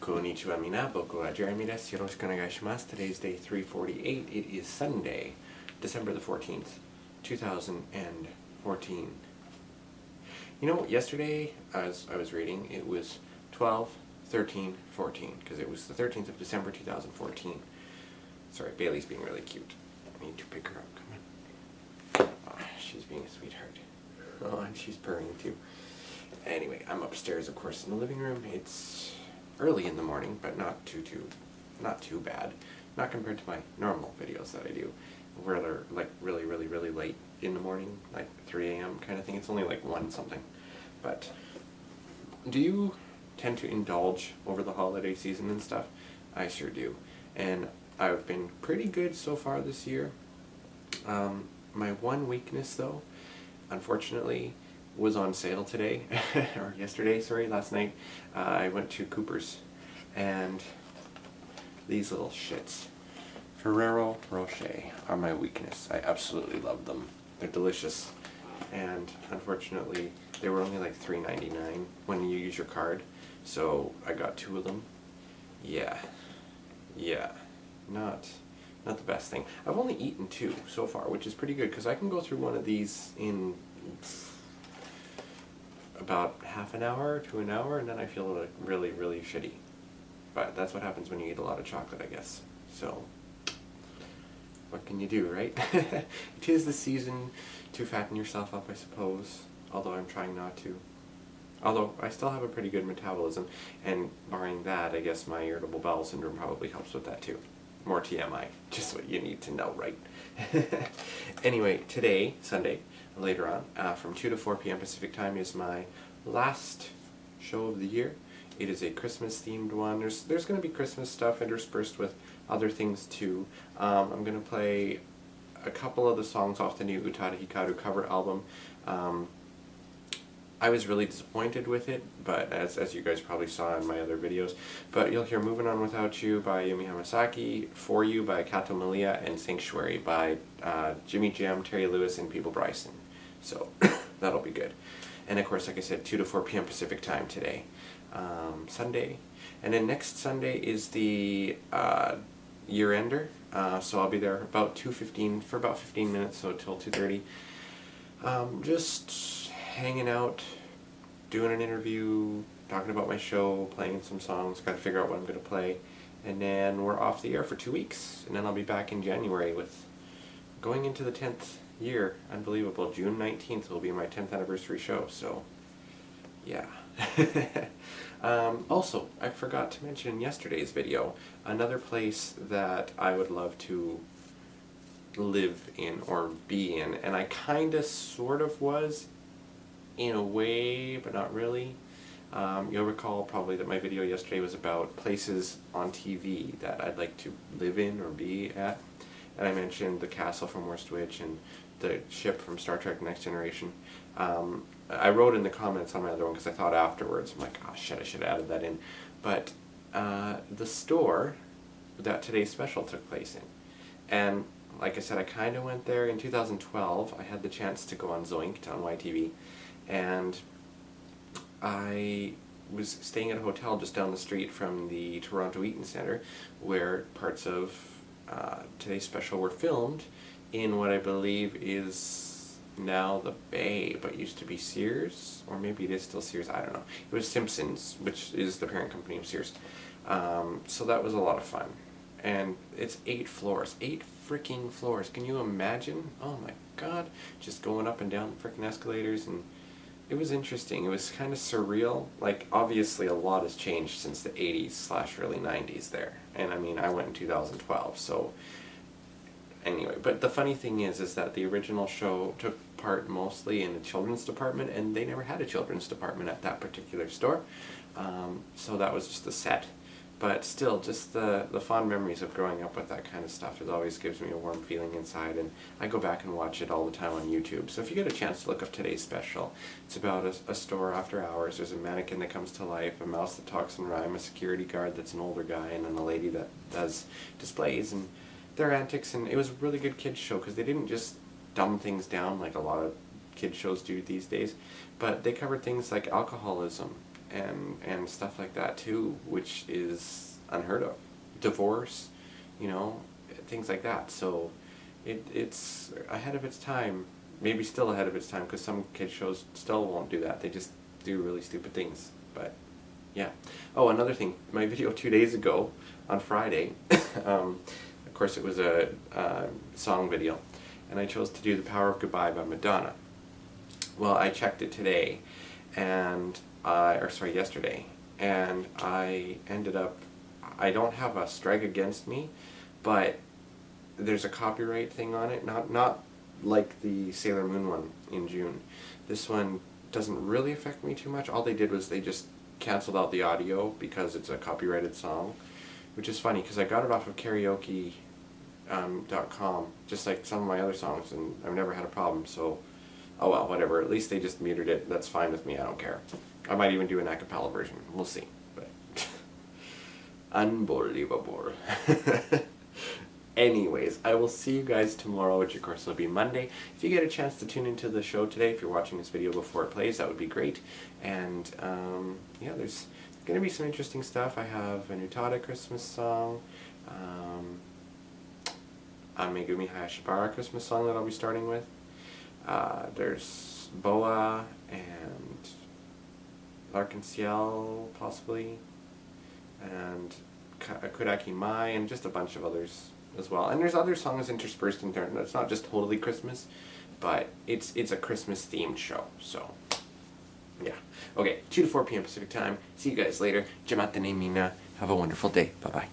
Konnichiwa mina, boku wa Jeremy desu. Yoroshiku onegai shimasu. Today's day 348. It is Sunday, December the 14th, 2014. You know, yesterday, as I was reading, it was 12, 13, 14, because it was the 13th of December 2014. Sorry, Bailey's being really cute. I need to pick her up. Come on. Oh, she's being a sweetheart. Oh, and she's purring too. Anyway, I'm upstairs, of course, in the living room. It's early in the morning, but not too bad. Not compared to my normal videos that I do, where they're like really late in the morning, like 3 a.m. kind of thing. It's only like 1 something. But do you tend to indulge over the holiday season and stuff? I sure do. And I've been pretty good so far this year. My one weakness, though, unfortunately, was on sale today, or yesterday, sorry, last night. I went to Cooper's, and these little shits, Ferrero Rocher, are my weakness. I absolutely love them. They're delicious, and unfortunately, they were only like $3.99 when you use your card, so I got 2 of them. Yeah, not the best thing. I've only eaten 2 so far, which is pretty good, because I can go through one of these in about half an hour to an hour, and then I feel like really shitty. But that's what happens when you eat a lot of chocolate, I guess. So, what can you do, right? It is the season to fatten yourself up, I suppose, although I'm trying not to. Although, I still have a pretty good metabolism, and barring that, I guess my irritable bowel syndrome probably helps with that too. More TMI, just what you need to know, right? Anyway, today, Sunday, later on, from 2 to 4 p.m. Pacific time is my last show of the year. It is a Christmas-themed one. There's going to be Christmas stuff interspersed with other things too. I'm going to play a couple of the songs off the new Utada Hikaru cover album. I was really disappointed with it, but as you guys probably saw in my other videos. But you'll hear Moving On Without You by Yumi Hamasaki, For You by Kato Malia, and Sanctuary by Jimmy Jam, Terry Lewis, and People Bryson. So that'll be good. And of course, like I said, 2 to 4 p.m. Pacific time today, Sunday. And then next Sunday is the year-ender, so I'll be there about 2:15 for about 15 minutes, so till 2:30. Just hanging out, doing an interview, talking about my show, playing some songs, gotta figure out what I'm gonna play, and then we're off the air for 2 weeks, and then I'll be back in January with going into the 10th year. Unbelievable. June 19th will be my 10th anniversary show, so yeah. Also, I forgot to mention in yesterday's video, another place that I would love to live in or be in, and I kinda sort of was in a way, but not really. You'll recall probably that my video yesterday was about places on TV that I'd like to live in or be at, and I mentioned the castle from Worst Witch and the ship from Star Trek Next Generation. I wrote in the comments on my other one because I thought afterwards, I'm like, oh shit, I should have added that in. But the store that today's special took place in, and like I said, I kind of went there in 2012. I had the chance to go on Zoinked on YTV, and I was staying at a hotel just down the street from the Toronto Eaton Centre, where parts of today's special were filmed in what I believe is now the Bay, but used to be Sears, or maybe it is still Sears, I don't know. It was Simpsons, which is the parent company of Sears. So that was a lot of fun. And it's 8 floors. 8 freaking floors. Can you imagine? Oh my god. Just going up and down the freaking escalators, and it was interesting. It was kind of surreal. Like, obviously a lot has changed since the 80s / early 90s there. And I mean, I went in 2012, so anyway. But the funny thing is that the original show took part mostly in the children's department, and they never had a children's department at that particular store. So that was just a set. But still, just the fond memories of growing up with that kind of stuff, it always gives me a warm feeling inside, and I go back and watch it all the time on YouTube. So if you get a chance to look up today's special, it's about a store after hours. There's a mannequin that comes to life, a mouse that talks in rhyme, a security guard that's an older guy, and then a lady that does displays and their antics. And it was a really good kids show, because they didn't just dumb things down like a lot of kids shows do these days, but they covered things like alcoholism and stuff like that too, which is unheard of. Divorce, you know, things like that. So it's ahead of its time, maybe still ahead of its time, because some kid shows still won't do that. They just do really stupid things. But yeah. Oh, another thing, my video 2 days ago on Friday, of course it was a song video, and I chose to do The Power of Goodbye by Madonna. Well, I checked it today, and yesterday, and I ended up, I don't have a strike against me, but there's a copyright thing on it, not like the Sailor Moon one in June. This one doesn't really affect me too much. All they did was they just canceled out the audio because it's a copyrighted song, which is funny because I got it off of karaoke.com, just like some of my other songs, and I've never had a problem, so oh well, whatever. At least they just muted it. That's fine with me. I don't care. I might even do an a cappella version. We'll see. But unbelievable. Anyways, I will see you guys tomorrow, which of course will be Monday. If you get a chance to tune into the show today, if you're watching this video before it plays, that would be great. And yeah, there's going to be some interesting stuff. I have an Utada Christmas song, a Megumi Hayashibara Christmas song that I'll be starting with. There's Boa and L'Arc-en-Ciel, possibly, and Kudaki Mai, and just a bunch of others as well. And there's other songs interspersed in there. It's not just totally Christmas, but it's a Christmas themed show. So yeah. Okay, 2 to 4 p.m. Pacific time. See you guys later. Jamate ne mina. Have a wonderful day. Bye bye.